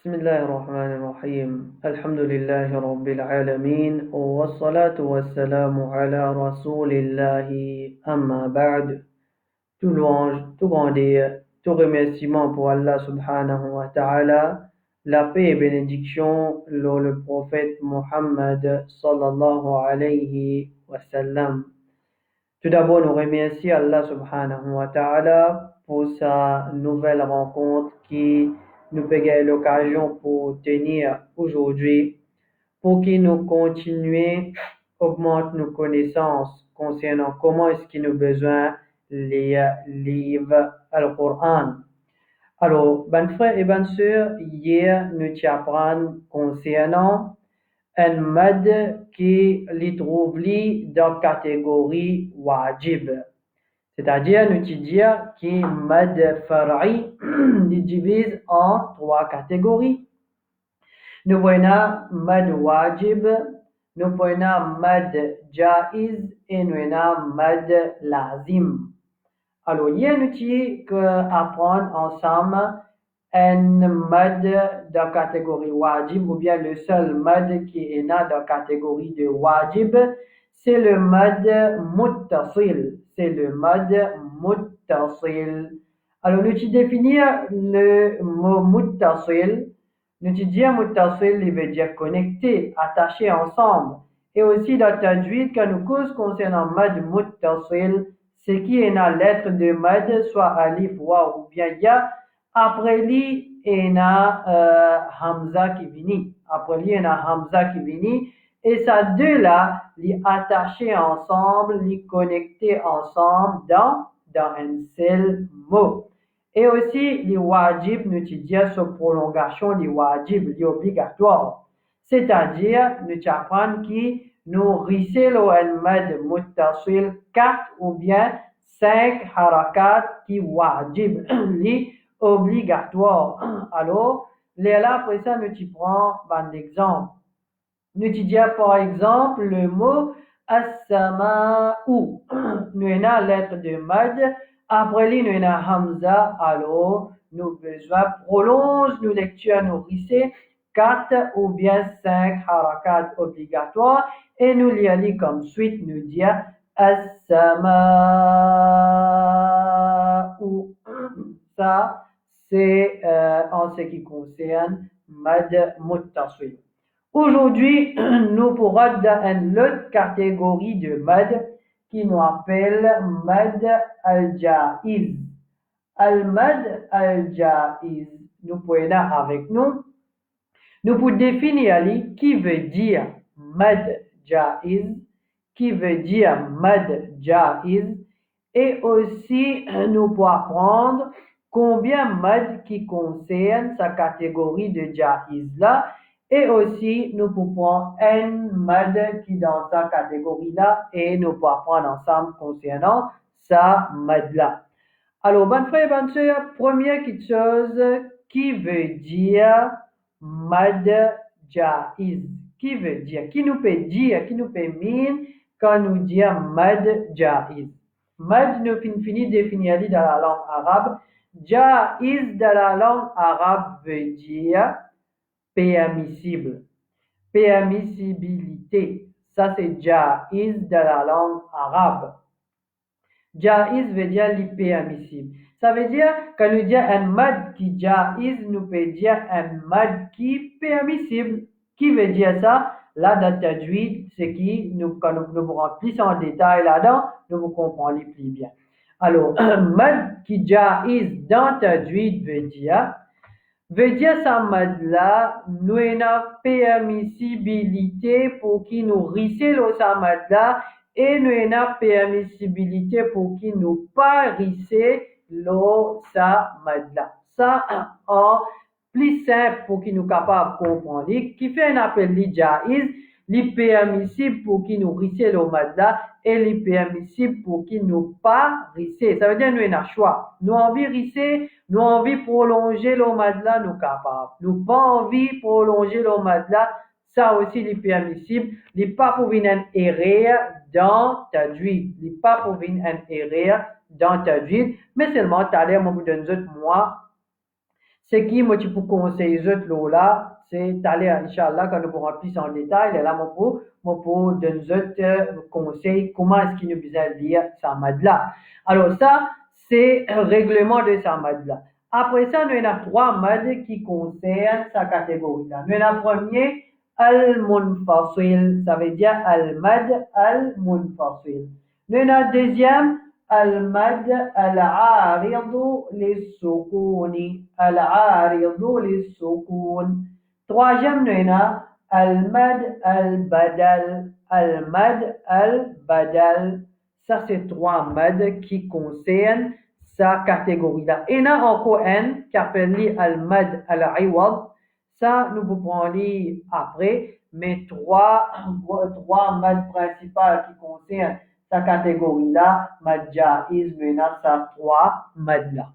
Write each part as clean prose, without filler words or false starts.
بسم الله الرحمن الرحيم الحمد لله رب العالمين والصلاة والسلام على رسول الله أما بعد. Tout louange, tout grandeur, tout remerciement pour Allah subhanahu wa ta'ala, la paix et bénédiction le prophète Muhammad sallallahu alayhi wa sallam. Tout d'abord, nous remercions Allah subhanahu wa ta'ala pour sa nouvelle rencontre qui nous paye l'occasion pour tenir aujourd'hui, pour qu'il nous continue, augmente nos connaissances concernant comment est-ce qu'il nous besoin les livres Al-Qur'an. Alors, ben frères et ben sœurs, hier, nous t'apprenons concernant un mad qui les trouve dans la catégorie wajib. C'est-à-dire, nous disons que mad far'i divise en trois catégories. Nous voyons mad wajib, nous voyons mad jaiz et nous voyons mad lazim. Alors, hier, nous allons apprendre ensemble un mad de la catégorie wajib, ou bien le seul mad qui est dans la catégorie de wajib, c'est le mad muttasil. C'est le mad muttasil. Alors, nous allons définir le mot muttasil. Nous allons dire muttasil, il veut dire connecté, attaché ensemble. Et aussi, dans le tajwid, quand nous causons concernant mad muttasil, c'est qui est dans la lettre de mad, soit alif, wa ou bien ya. Après lui, il y a Hamza qui vient. Après lui, il y a Hamza qui vient. Et ces deux-là, les attachés ensemble, les connectés ensemble dans un seul mot. Et aussi, les wajib, nous disons sur prolongation, les wajib, les obligatoires. C'est-à-dire, nous apprenons qui nous risser le mad muttasil 4 ou bien 5 harakat qui wajib, les obligatoire. Alors, là, après ça, nous t'y prends un exemple. Nous t'y disons par exemple le mot as-sama'u. Nous avons la lettre de mad. Après lui, nous avons hamza. Alors, nous besoin prolonge nos lectures, nous risser 4 ou bien 5 harakat obligatoires. Et nous lisons comme suite, nous disons as-sama'u. Ça, c'est en ce qui concerne mad muttasil. Aujourd'hui, nous pourrons dans une autre catégorie de mad qui nous appelle mad al-jaiz. Al-mad al-jaiz, nous pouvons avec nous. Nous pouvons définir qui veut dire mad jaiz, qui veut dire mad jaiz, et aussi nous pouvons apprendre combien mad qui concerne sa catégorie de jaiz là, et aussi nous pouvons un mad qui dans sa catégorie là, et nous pouvons apprendre ensemble concernant sa mad là. Alors, bonne frère et bonne soeur, première chose, qui veut dire mad jaiz? Qui veut dire, qui nous peut dire, qui nous peut mine quand nous disons mad jaiz? Mad nous finit définir dans la langue arabe. Jaiz dans la langue arabe veut dire permissible, permissibilité. Ça c'est jaiz dans la langue arabe. Jaiz veut dire permissible. Ça veut dire quand nous disons un mad qui jaiz, nous peut dire un mad qui permissible. Qui veut dire ça? Là, dans le tajwid, c'est qui, quand nous remplissons en détail là-dedans, nous vous comprenons plus bien. Alors, mad qui jaiz dans le tajwid veut dire ça mad là, nous avons permissibilité pour qui nous risser le sa mad là, et nous avons permissibilité pour qui nous pas risser le sa mad là. Ça, en plus simple pour qui nous capable de comprendre, qui fait un appel li jaiz, li permissible pour qui nous risser le mad là, et li permissible pour qui nous pas risser. Ça veut dire nous avons un choix. Nous envie risser, nous envie prolonger le mad là, nous capable. Nous pas envie prolonger le mad là, ça aussi li permissible. Li pas pour venir un erreur dans tajwid. Li pas pour venir un erreur dans tajwid, mais seulement t'as l'air moi vous donne moi Ce qui, moi, tu peux conseiller les autres là, c'est d'aller, Inch'Allah, quand nous pourrons plus en détail, là, moi, pour donner aux autres conseils, comment est-ce qu'il nous besoin lire Samad là. Alors, ça, c'est un règlement de Samad là. Après ça, nous avons trois mads qui concernent sa catégorie là. Nous avons le premier, Al-Munfasil, ça veut dire Al-Mad Al-Munfasil. Nous avons le deuxième, المد العارض للسكون العارض للسكون troisième نونا المد البدل المد البدل ça c'est trois mads qui concernent sa catégorie là et il y a encore un qui appelle al-mad al-iwad ça nous pouvons lire après mais trois mads principaux qui concernent sa catégorie-là, mad jaiz, mena, sa trois mad-là.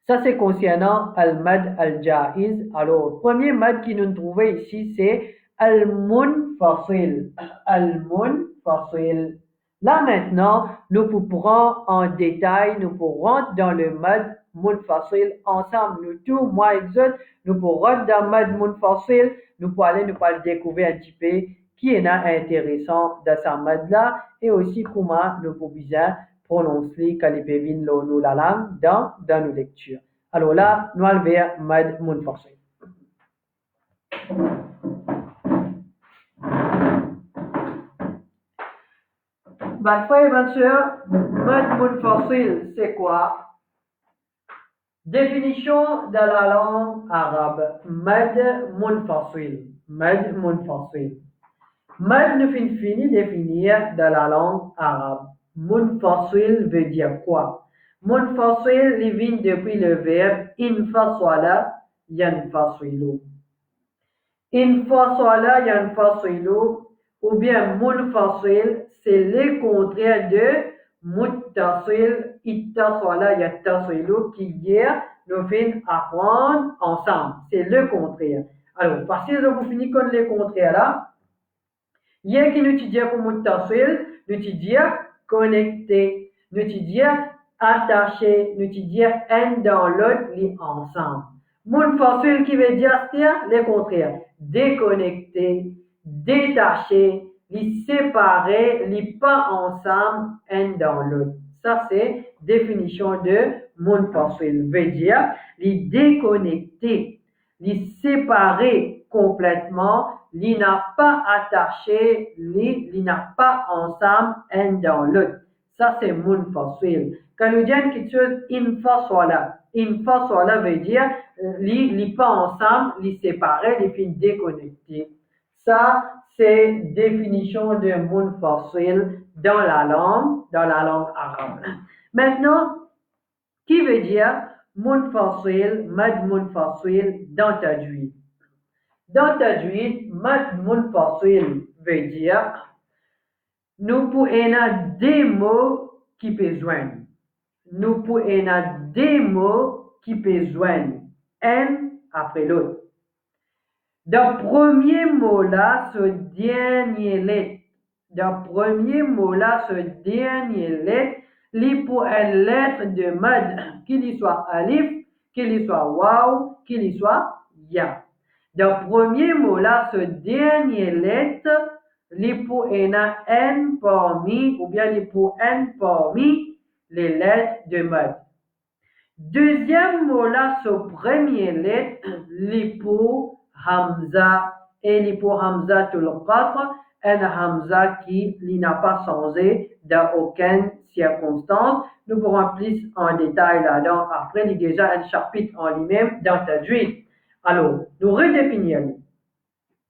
Ça, c'est concernant al-mad al-jaiz. Alors, premier mad qui nous trouvons ici, c'est al-munfasil. Al-munfasil. Là, maintenant, nous pourrons en détail, nous pourrons dans le mad munfasil ensemble. Nous tous, moi et autres, nous pourrons dans le mad munfasil, nous pourrons aller, nous pourrons découvrir un petit peu qui est intéressant dans sa mad-là et aussi comment nous pouvons bien prononcer quand les pévines la langue dans nos lectures. Alors là, nous allons vers mad munfasil. Ben, frère et bonne sœur, mad munfasil, c'est quoi? Définition de la langue arabe. Mad munfasil. Mad munfasil. Mad nous finit définir de la langue arabe. Munfasil veut dire quoi? Munfasil, il vient depuis le verbe infaswala yanfasilu. Infaswala yanfasilu ou bien munfasil, c'est le contraire de muttasil, ittaswala yattasilu qui hier nous finissons apprendre ensemble. C'est le contraire. Alors, parce que vous finissez comme le contraire là, hier qui nous dit pour muttasil, nous dit connecté, nous dit attaché, nous dit un dans l'autre, les ensemble. Munfasil qui veut dire le contraire, déconnecté, détaché, les séparer, les pas ensemble, un dans l'autre. Ça, c'est définition de munfasil. Veut dire les déconnecter, les séparer complètement, les n'a pas attaché, les n'a pas ensemble, un dans l'autre. Ça, c'est munfasil. Quand nous disons quelque chose, infaswala veut dire les pas ensemble, les séparer, les fins déconnectés. Ça, c'est définition de munfasil dans la langue arabe. Maintenant, qui veut dire munfasil, mad munfasil dans tajwid? Dans tajwid, mad munfasil veut dire nous pouvons des mots qui peuvent joindre. Nous pouvons des mots qui peuvent joindre un après l'autre. Dans le premier mot-là, ce dernier lettre. Dans le premier mot-là, ce dernier lettre, il pour une lettre de mad, qu'il soit alif, qu'il soit waw, qu'il soit ya. Dans le premier mot-là, ce dernier lettre, il pour un parmi, ou bien il pour un parmi les lettres de mad. Deuxième mot-là, ce premier lettre, il pour Hamza, et il pour Hamza tout le qatr, un Hamza qui n'a pas changé dans aucune circonstance. Nous pourrons plus en détail là-dedans. Après, il y a déjà un chapitre en lui-même dans Tajwid. Alors, nous redéfinissons.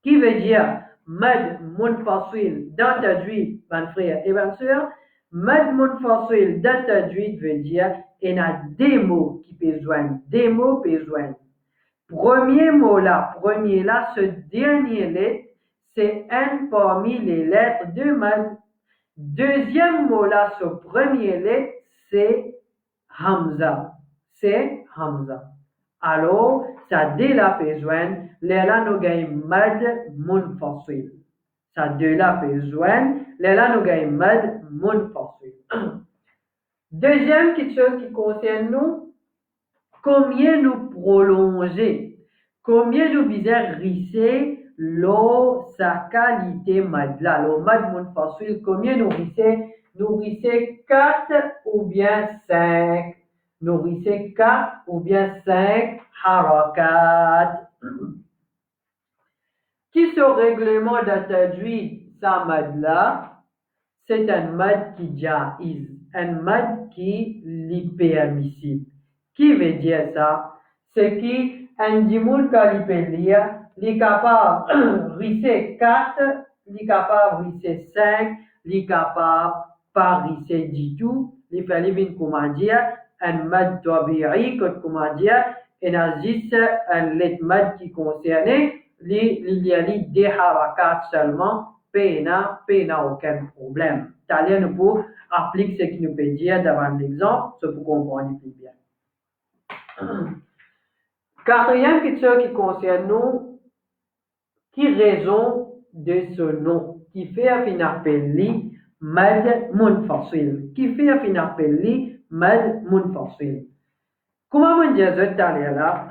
Qui veut dire mad munfasil dans Tajwid, mon frère et ma soeur? Mad munfasil dans Tajwid veut dire il y a des mots qui peuvent joindre. Des mots peuvent joindre. Premier mot là, ce dernier lettre, c'est un parmi les lettres de mad. Deuxième mot là, ce premier lettre, c'est Hamza. C'est Hamza. Alors, ça deux là peut joindre, les là nous gagnons mad munfasil. Ça deux là peut joindre, les là nous gagnons mad munfasil. Deuxième quelque chose qui concerne nous, Combien nous prolonger? Combien nous bizarre risser l'eau sa qualité madla? L'eau mad mon facile. Combien nous risser? Nous risser 4 ou bien 5. Nous risser 4 ou bien 5 harakat. Qui ce règlement d'attajouid sa madla? C'est un mad qui jaïz. Un mad qui est permissible. Qui veut dire ça? C'est qui un dimoul calipelia, est capable de risser 4, est capable de risser 5, est capable de pas risser du tout. Il fait une comment dire, un mad tabi'i, comment dire, et n'agisse un let mad qui concerne, il y a des harakat seulement, pena aucun problème. Talien nous pour appliquer ce qui nous peut dire devant l'exemple, c'est pour comprendre plus bien. Quatrième question qui concerne nous, qui raison de ce nom, qui fait à fin appelé mad munfasil, qui fait à fin appelé mad munfasil. Comment on dit ça là,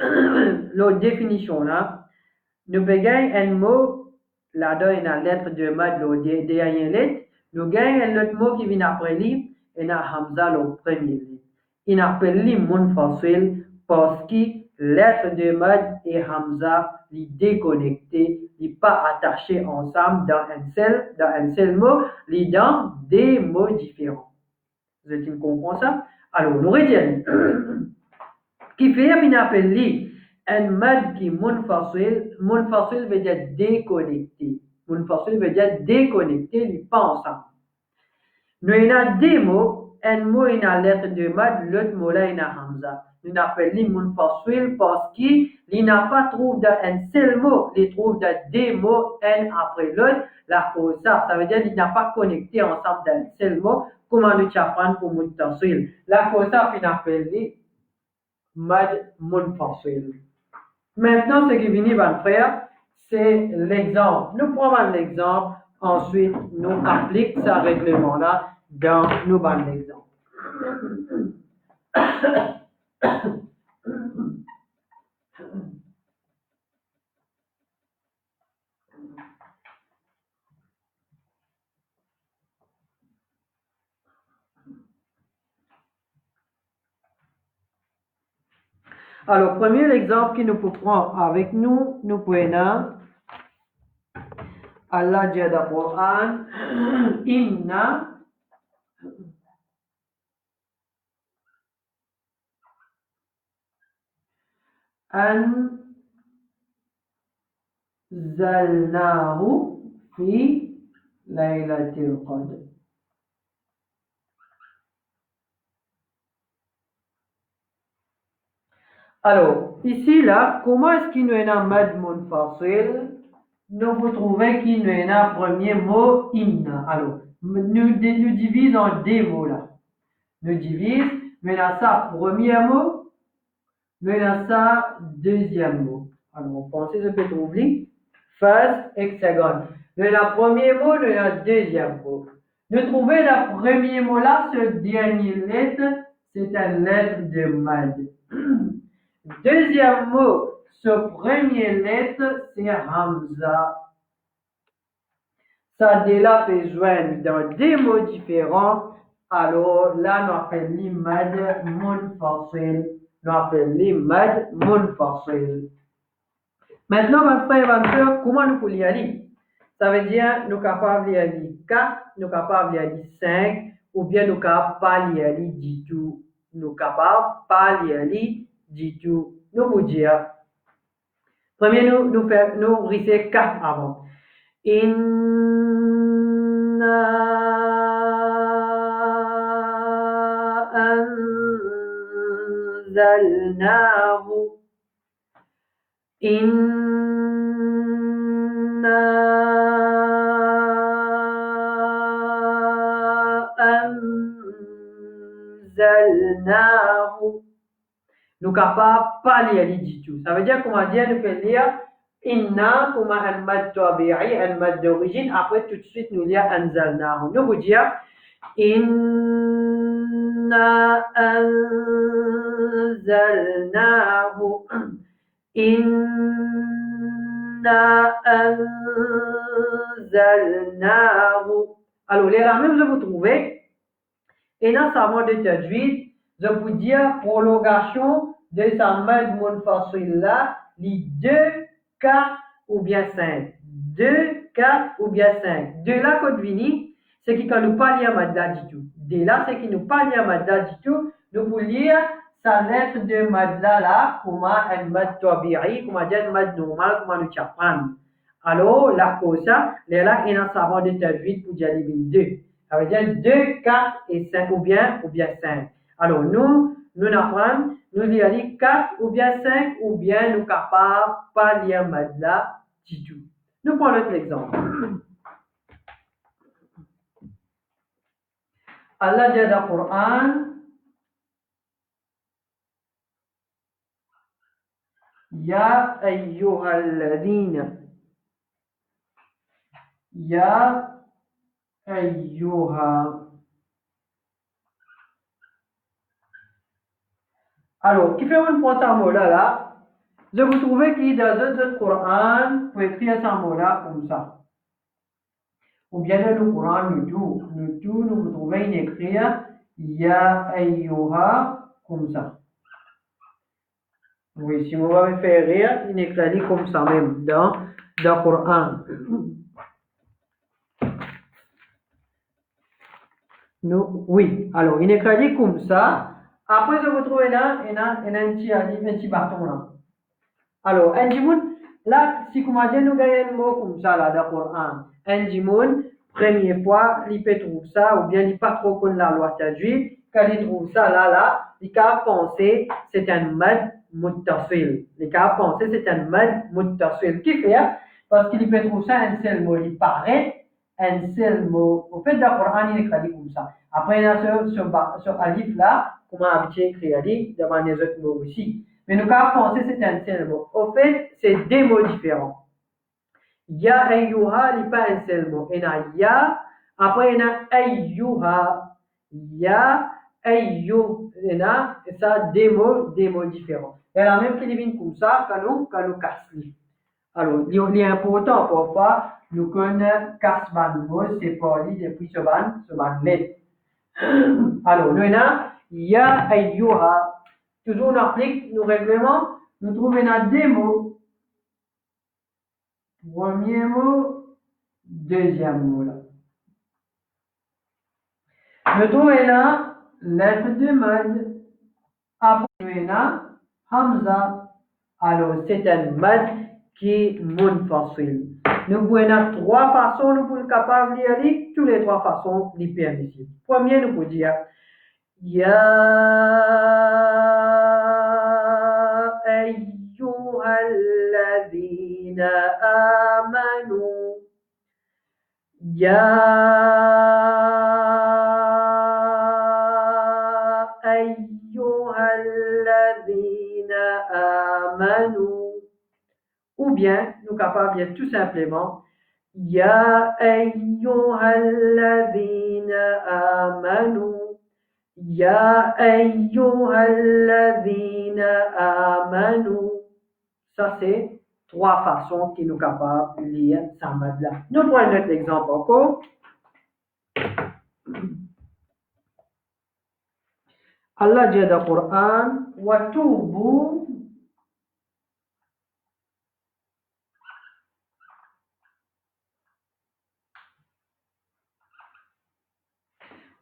la définition là, nous gagnons un mot, là-dedans, la lettre de mad, derrière une lettre, nous gagnons un autre mot qui vient après lui, et na hamza le premier lettre. Il appelle lui munfasil parce que lettre de mad et hamza les déconnectés, les pas attachés ensemble dans un seul mot, les dans des mots différents. Vous avez compris ça? Alors, nous retenons. Qui fait un appel lui, un mad qui munfasil veut dire déconnecté. Munfasil veut dire déconnecté, il pas ensemble. Nous avons deux mots, un mot est la lettre de mad, l'autre mot là est la hamza. Nous appelons munfasil parce qu'il n'a pas trouvé dans un seul mot, il trouve dans deux mots, un après l'autre. La cause ça veut dire qu'il n'a pas connecté ensemble dans un seul mot. Comment nous apprendre pour munfasil? La cause ça, on appelle mad munfasil. Maintenant, ce qui vient de faire, c'est l'exemple. Nous prenons l'exemple, ensuite nous appliquons ce règlement-là dans nos bandes d'exemple. Alors, premier exemple que nous pouvons avec nous, nous prenons Allah dit dans le Coran, Inna anzalnahu fi laylatil qadr. Alors, ici, là, comment est-ce qu'il nous est un mad munfasil? Nous vous trouvez qu'il nous est un premier mot inna. Alors, nous divisons en deux mots là. Nous divisons, nous avons ça premier mot, nous avons ça deuxième mot. Alors, on pense ce que vous oubliez. First et second. Nous avons le premier mot, nous avons le deuxième mot. Nous trouvons le premier mot là, ce dernier lettre, c'est une lettre de mad. Deuxième mot, ce premier lettre, c'est hamza. Ça déjà peut joindre dans des mots différents. Alors là, nous appelons mad munfasil. Nous appelons mad munfasil. Maintenant, mon frère et ma soeur, comment nous pouvons y aller? Ça veut dire, nous sommes capables d'y aller 4, nous sommes capables d'y aller 5, ou bien nous sommes capables pas d'y aller du tout. Nous sommes capables pas d'y aller du tout. Nous vous dire. Premier, nous risser 4 avant. Inna anzalnahu. Inna anzalnahu. Nous capables pas lire du tout. Ça veut dire comment dire, nous pouvons lire inna comme un mad tabi'i, un mad d'origine. Après tout de suite nous lire anzalnahu. Nous vous dire Inna anzalnahu. Inna anzalnahu. Alors, les mêmes je vous trouvez. Et dans sa mode de tajwid, je vous dis prolongation de sa mode munfasil là, les 2, 4 ou bien 5. 2, 4 ou bien 5. De là, quand vini, c'est qui quand nous pas lire madda du tout. De là, c'est qui nous pas lire madda du tout. Nous pour lire sa lettre de madda là, comment un mad tabi'i, comment un mad normal, comment nous chapran. Alors, la cause, les là, il y a un savant de tajwid pour dire les 2. Ça veut dire 2, 4 et 5 ou bien 5. Alors, nous apprenons, nous lisons 4 ou bien 5 ou bien nous capables pas lire madla du tout. Nous prenons l'autre exemple. Allah dit dans le Coran, Ya ayyuhalladhina. Ya ayyuha. Alors, qui fait une fois ce mot-là, je vous trouvez qu'il dans le Coran, pour écrire ce mot-là comme ça. Ou bien dans le Coran, nous vous trouvez une écrire Ya ayyuha comme ça. Oui, si vous m'avez fait rire, il écrit comme ça même dans le Coran. Oui, alors il écrit comme ça. Après, je vous trouve là, il y a un petit bâton là. Alors, un jimoun, là, si vous m'avez nous gagnez un mot comme ça là dans le Coran, un jimoun, première fois, il peut trouver ça, ou bien il pas trop connaît la loi tajwid, quand il trouve ça là, il a pensé c'est un mad muttasil. Il a pensé c'est un mad muttasil. Qui fait? Parce qu'il peut trouver ça un seul mot, il paraît un seul mot. Au fait, dans le Coran, il écrit comme ça. Après, il y a ce alif là, comment habitué écrit alif, devant les autres mots aussi. Mais nous avons pensé c'est un seul mot. Au fait, c'est deux mots différents. Ya ayyuha, il n'est pas un seul mot. Il y a ya, après il y a ayyuha. Ya, ayyuh, il y a ça, deux mots différents. Il y a la même qui vient comme ça, quand nous cassons. Alors, il est important parfois, nous connaissons casse ban mot, c'est pour lui depuis ce ban lettre. Alors, nous avons ya ayyuha. Toujours, on applique nos règlements, nous trouvons deux mots. Premier mot, deuxième mot là. Nous trouvons là lettre de mad. Après, nous avons hamza. Alors, c'est un mad qui est munfasil. Nous pouvons trois façons, nous pouvons capables de lire toutes les trois façons les permissibles. Premier, nous pouvons dire Ya ayyuhalladhina amanu. Ya ayyuhalladhina amanu. Ou bien, nous capables de dire tout simplement Ya ayyuhalladhina amanu. Ya ayyuhalladhina amanu. Ça, c'est trois façons qui nous capables de lire ça là. Nous prenons notre exemple encore. Allah dit dans le Coran Watubu.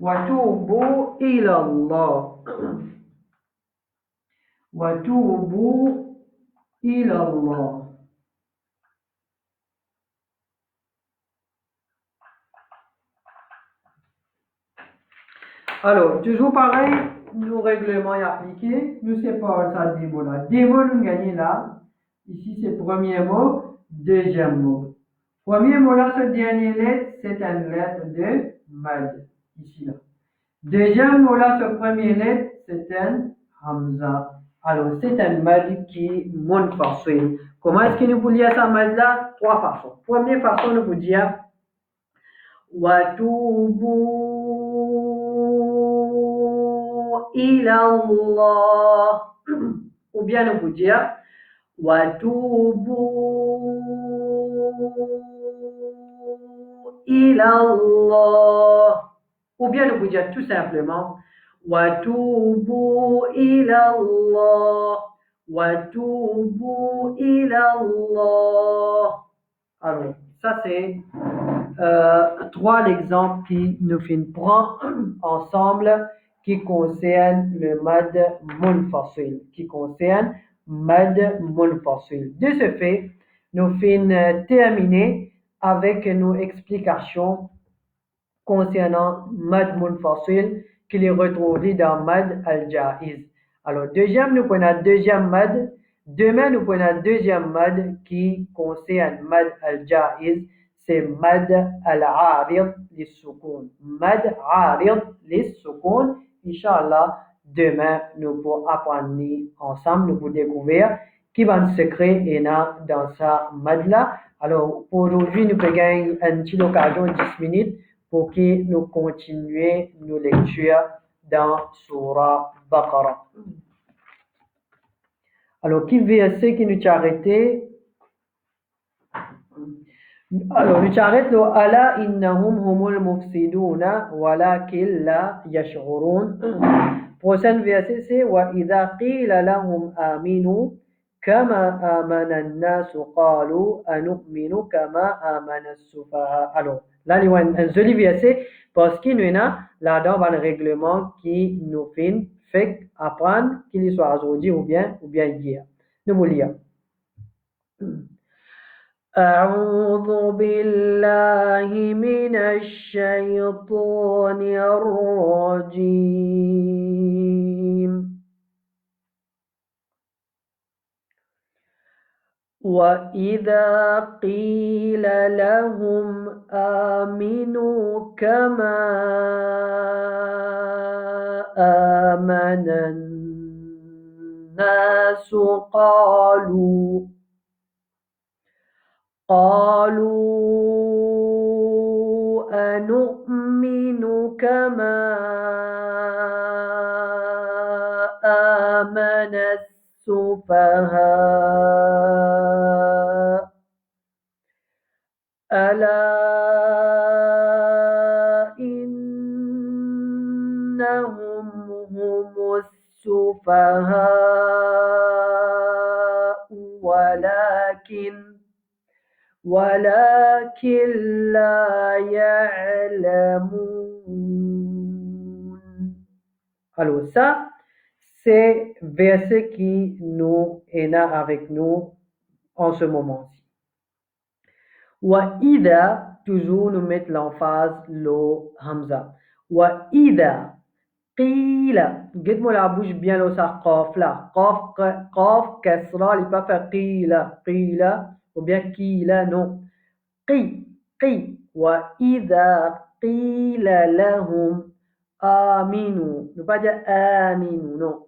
وتوبوا إلى الله وتوبوا إلى الله. Alors, toujours pareil, nos règlements y appliqués, nous séparons ça des mots là. Des mots nous gagnons là. Ici, c'est premier mot, deuxième mot. Premier mot là, ce dernier lettre, c'est une lettre de mad. Ici là. Deuxième mot là, ce premier lettre, c'est un hamza. Alors, c'est un mad qui monte façon. Comment est-ce que nous pouvons lire ça mad là? Trois façons. Première façon, nous pouvons dire Watubu ilallah. Ou bien nous pouvons dire Watubu ilallah. Ou bien nous pouvons dire tout simplement Watubu ilallah. Watubu ilallah. Alors, ça c'est trois exemples qui nous prend ensemble qui concernent le mad munfasil, De ce fait, nous finissons terminer avec nos explications concernant mad munfasil qui est retrouvé dans mad al-jaiz. Alors, nous prenons deuxième mad. Demain, nous prenons deuxième mad qui concerne mad al-jaiz. C'est mad al-arid lis-sukun. Mad arid lis-sukun. Inch'Allah, demain, nous pourrons apprendre ensemble, nous pourrons découvrir qui va le secret et dans sa mad-là. Alors, pour aujourd'hui, nous pouvons gagner une petite occasion, 10 minutes, pour que nous continuions nos lectures dans Surah Baqarah. Alors, qui verset qui nous a arrêté? Alors, nous arrête le Ala innahum humul mufsiduna walakin la yash'urun. Prochain verset c'est Wa idha qila lahum aminu kama amana an-nas qalu anu'minu kama amana as-sufaha. Alors, là, il y a un joli verset parce qu'il y a là-dedans un règlement qui nous fait apprendre qu'il soit aujourd'hui ou bien hier. Nous vous lire. أعوذ بالله من الشيطان الرجيم وإذا قيل لهم آمنوا كما آمن الناس قالوا أنؤمن كما آمن السفهاء ألا إنهم هم السفهاء ولكن لا يعلمون. Alors ça, c'est verset qui nous est là avec nous en ce moment-ci. Wa ida, toujours nous mettons l'emphase le hamza. Wa ida qila, guide-moi la bouche bien le sa qaf là. Qaf kasra, il pas faire qila. Ou bien qila, non. قي وإذا قيل لهم آمنوا ne pas dire آمنوا non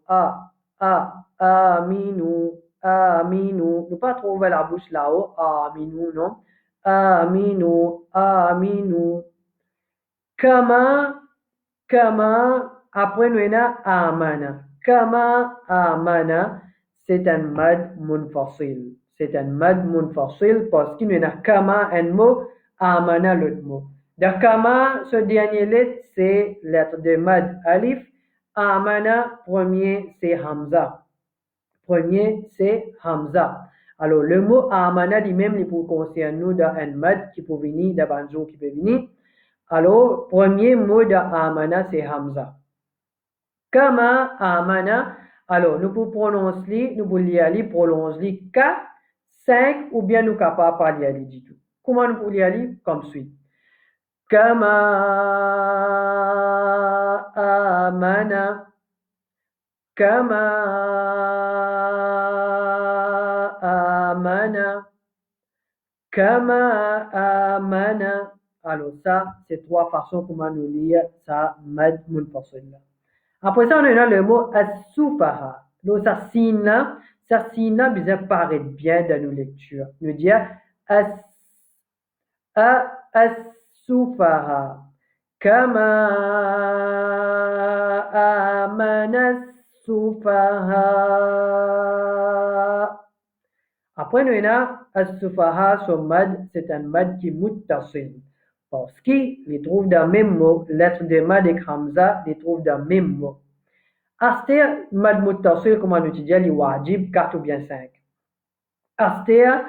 آمنوا ne pas trouver la bouche là-haut آمنوا non آمنوا كما après nous avons آمنا كما آمنا c'est un mad munfasil. C'est un mad munfasil parce qu'il y a kama un mot, amana l'autre mot. Dans kama, ce dernier lettre, c'est lettre de mad alif. Amana, premier, c'est hamza. Alors, le mot amana lui-même, il peut concerner nous dans un mad qui peut venir, dans un jour qui peut venir. Alors, premier mot de amana, c'est hamza. Kama amana. Alors, nous pouvons prononcer, nous pouvons lire, prononcer 4, 5 ou bien nous capables pas lire du tout. Comment nous pouvons lire comme suit? Kama amana. Alors ça, c'est trois façons comment nous lire ça mad munfasil. Après ça, on a le mot as-sufaha. Donc, ça signe bien paraît bien dans nos lectures. Nous dire as-sufaha. Kama آمن السفهاء. Après, nous avons as-sufaha, son mad, c'est un mad qui est muttasil. Parce qu'il trouve dans le même mot, lettre de mad et hamza, il trouve dans le même mot. Astir, mad muttasil, comme on utilise, il wajib 4 ou bien 5. Astir,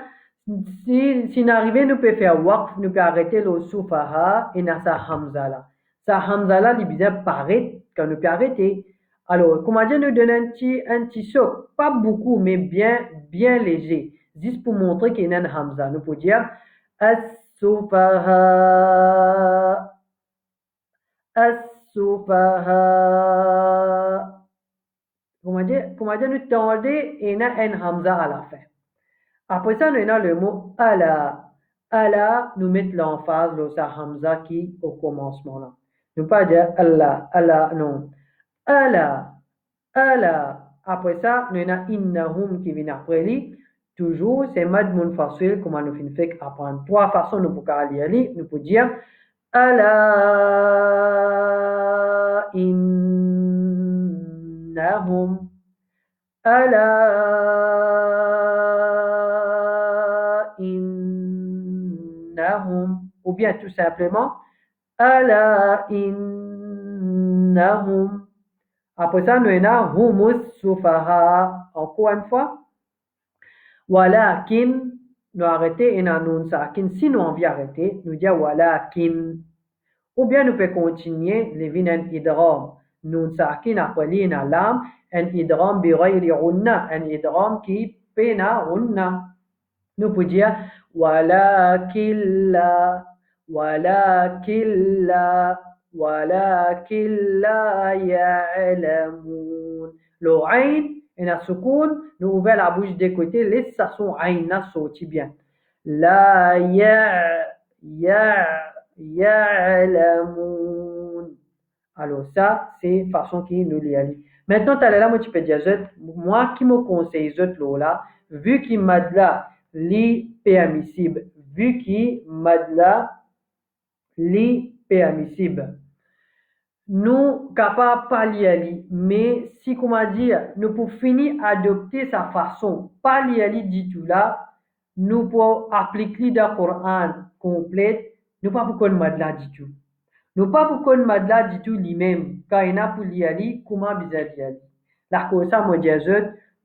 si nous arrivons, nous pouvons faire waqf, nous pouvons arrêter le sufaha et sa hamza là. Sa hamza là, il bien paraître quand nous pouvons arrêter. Alors, comment dire, nous donne un petit choc, pas beaucoup, mais bien léger. Juste pour montrer qu'il y a un hamza. Nous pouvons dire as-sufaha, as-sufaha. Comment dire, nous tendons et il y a un hamza à la fin. Après ça, nous avons le mot ala. Ala, nous mettons l'emphase, le sa hamza qui au commencement là. Nous ne pas dire Allah, Allah, non. Ala, ala. Après ça, nous avons innahum qui vient après lui. Toujours, c'est mad munfasil, comme nous finissons fait apprendre. 3 façons nous pouvons lire. Nous pouvons dire ala innahum. Ala innahum. Ou bien tout simplement ala innahum. Après ça, nous avons humus sufaha. Encore une fois. Walakin, nous arrêtons et nous sakin. Si nous envie arrêter, nous disons walakin. Ou bien nous pouvons continuer les vins idram. Nous sakin après l'ina lam, un idram bi ghayri unna, un idram qui pena unna. Nous pouvons dire walakin la, walakin la, walakin la ya'lamun. Le ayn et la soukoun, nous ouvrons la bouche des côtés, laisse ça son ayn sorti bien. La ya'lamun. Alors ça, c'est façon qui nous lit. Maintenant, tu as là, moi, tu peux dire, moi qui me conseille, là, vu qu'il m'a de là, li permissible, vu qu'il m'a de là, li permissible. Nous capables pas lire, mais si comment dire, nous pour finir adopter sa façon, pas lire du tout là, nous pour appliquer le Coran complet, nous pas pour qu'on madla du tout. Nous pas pour qu'on madla du tout lui-même, car il n'a pour lire, comment bizarre lire. La cause ça me dit,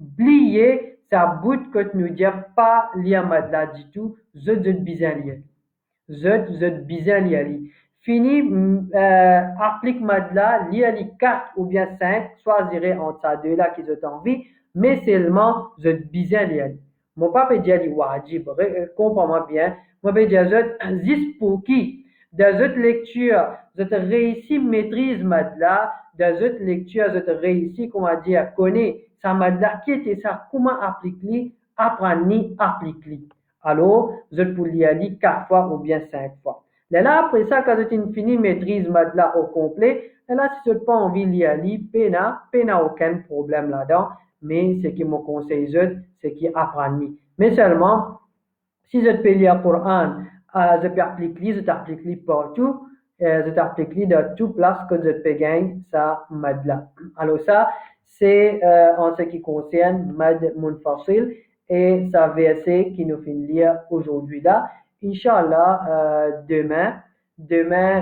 oubliez ça bout que nous dit pas lire madla du tout, je bizarre lire. Je bizarre lire. Fini, applique madla, lire les 4 ou bien 5, choisirez entre ces deux-là qui ont envie, mais seulement, je bizarre lire. Mon papa dit wajib, comprends-moi bien, moi je dis juste pour qui? Dans cette lecture, je réussis maîtrise madla, dans cette lecture, je réussis, comment dire, connaître sa madla, qui était ça, comment appliquer, apprendre, appliquer. Alors, je peux lire 4 fois ou bien 5 fois. Là, après ça, quand tu finis maîtrise madla au complet, là, si tu n'as pas envie de lire, pena aucun problème là-dedans, mais ce qui me conseille, c'est qu'il apprend. Mais seulement, si je peux lire le Coran, je peux appliquer, je t'applique partout, je t'applique dans toute place que je peux gagner ça madla. Alors ça, c'est en ce qui concerne mad munfasil et ça verset qui nous fait lire aujourd'hui là. Inch'Allah, demain,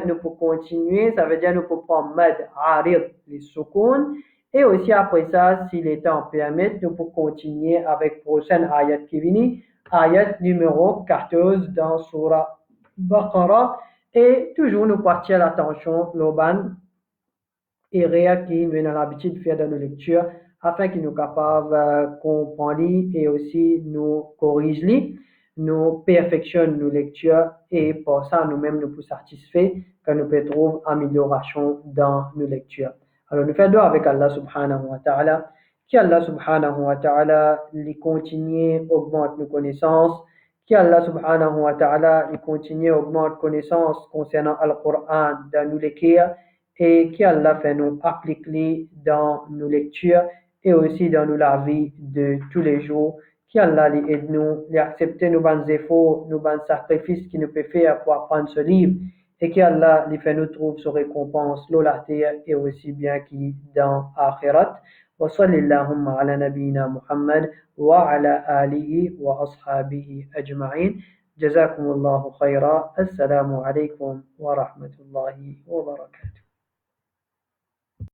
nous pouvons continuer, ça veut dire nous pouvons prendre mad arid, les soukoun, et aussi après ça, si les temps permettent, nous pouvons continuer avec prochaine ayat qui vient, ayat numéro 14 dans Surah Baqarah, et toujours nous partir l'attention, l'oban, et Réa qui nous avons l'habitude de faire dans nos lectures, afin qu'ils nous capables de comprendre et aussi nous corriger, nous perfectionnent nos lectures et pour ça nous-mêmes nous pouvons satisfaire quand nous pouvons trouver amélioration dans nos lectures. Alors nous faisons avec Allah subhanahu wa ta'ala, qu'Allah subhanahu wa ta'ala les continue augmente nos connaissances, qu'Allah subhanahu wa ta'ala les continue augmente connaissances concernant le Coran dans nos lectures et qu'Allah fait nous appliquer dans nos lectures et aussi dans la vie de tous les jours. Qu'Allah les aide nous, les accepter nos bons efforts, nos bons sacrifices qu'il nous peut faire pour apprendre ce livre et qu'Allah les fait nous trouve sa récompense l'olaté et aussi bien qui dans akhirat. وصل اللهم على نبينا محمد وعلى آله وأصحابه أجمعين جزاكم الله خيرا السلام عليكم ورحمة الله وبركاته